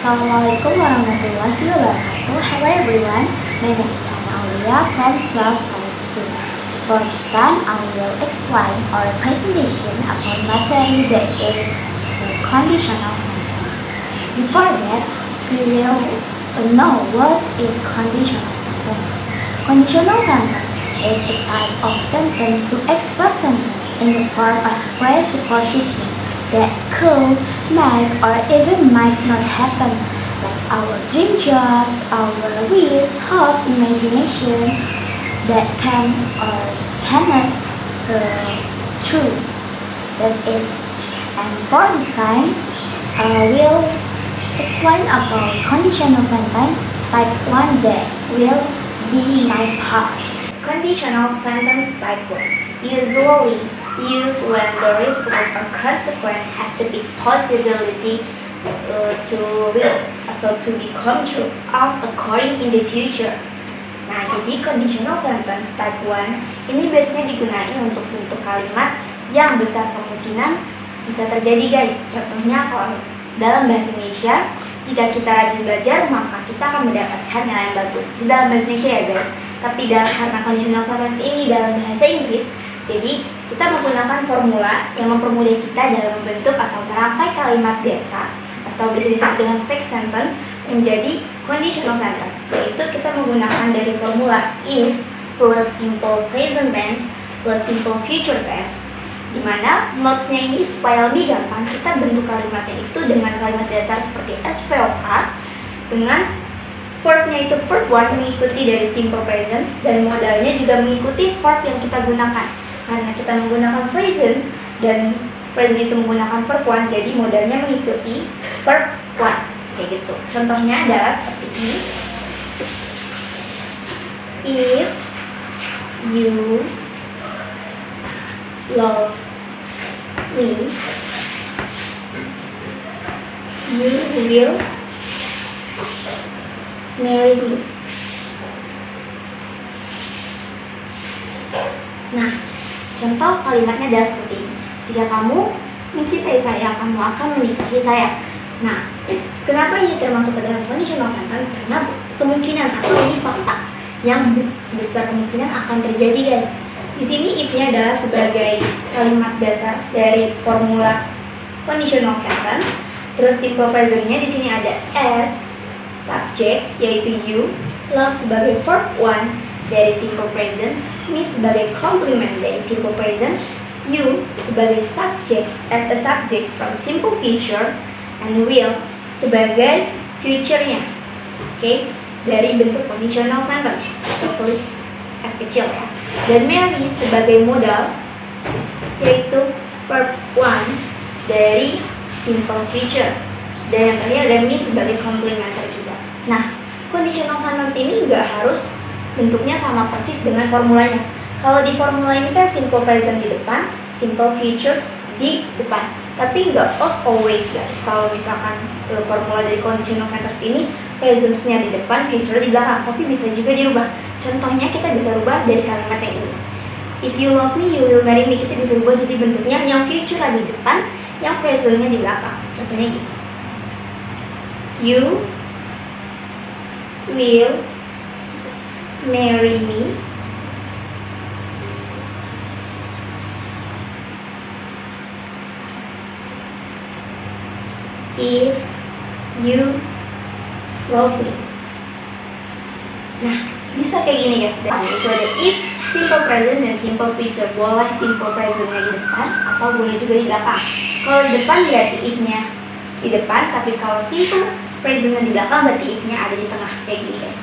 Assalamualaikum warahmatullahi wabarakatuh. Hello everyone, my name is Anna Aulia from 12 Science 2. For this time, I will explain our presentation about material that is conditional sentence. Before that, we will know what is conditional sentence. Conditional sentence is a type of sentence to express sentence in the form of presupposition that could, might, or even might not happen, like our dream jobs, our wish, hope, imagination, that can or cannot true. That is, and for this time, we'll explain about conditional sentence type 1 that will be my part. Conditional sentence type 1 usually used when the result or consequence has the big possibility to will atau to become true of occurring in the future. Nah, jadi conditional sentence type 1 ini biasanya digunakan untuk bentuk kalimat yang besar kemungkinan bisa terjadi, guys. Contohnya kalau dalam bahasa Indonesia, jika kita rajin belajar maka kita akan mendapatkan nilai yang bagus. Di dalam bahasa Indonesia ya, guys. Tapi karena conditional sentence ini dalam bahasa Inggris, jadi kita menggunakan formula yang mempermudah kita dalam membentuk atau merangkai kalimat biasa atau bisa disebut dengan fixed sentence menjadi conditional sentence, yaitu kita menggunakan dari formula if plus simple present tense plus simple future tense, dimana note-nya ini supaya lebih gampang kita bentuk kalimatnya itu dengan kalimat dasar seperti SPOK dengan verb-nya itu verb 1 mengikuti dari simple present dan modalnya juga mengikuti verb yang kita gunakan. Karena kita menggunakan present dan present itu menggunakan verb 1, jadi modalnya mengikuti verb 1 kayak gitu. Contohnya adalah seperti ini. If you love me, you will marry me. Nah, contoh kalimatnya adalah seperti ini. Jika kamu mencintai saya, kamu akan menikahi saya. Nah, kenapa ini termasuk ke dalam conditional sentence? Karena kemungkinan atau ini fakta yang besar kemungkinan akan terjadi, guys. Di sini if-nya adalah sebagai kalimat dasar dari formula conditional sentence. Terus simple present-nya di sini ada as subject yaitu you, love sebagai verb 1 dari simple present, me sebagai complement dari simple present, you sebagai subject as a subject from simple future, and will sebagai future-nya. Oke, dari bentuk conditional sentence. Kita tulis F kecil ya. Dan marry sebagai modal yaitu verb 1 dari simple future. Dan yang terakhir ada me sebagai complementer juga. Nah, conditional sentence ini nggak harus bentuknya sama persis dengan formulanya. Kalau di formula ini kan simple present di depan, simple future di depan. Tapi nggak always, guys. Kalau misalkan formula dari conditional sentence ini present-nya di depan, future di belakang, tapi bisa juga dirubah. Contohnya kita bisa rubah dari kalimat yang ini. If you love me, you will marry me. Kita bisa rubah jadi bentuknya yang future di depan, yang present-nya di belakang. Contohnya gini. You will marry me if you love me. Nah, bisa kayak gini, guys. Dan itu ada if, simple present, dan simple future. Boleh simple present-nya di depan atau boleh juga di belakang. Kalau di depan berarti if-nya di depan, tapi kalau simple present-nya di belakang berarti if-nya ada di tengah. Kayak gini, guys.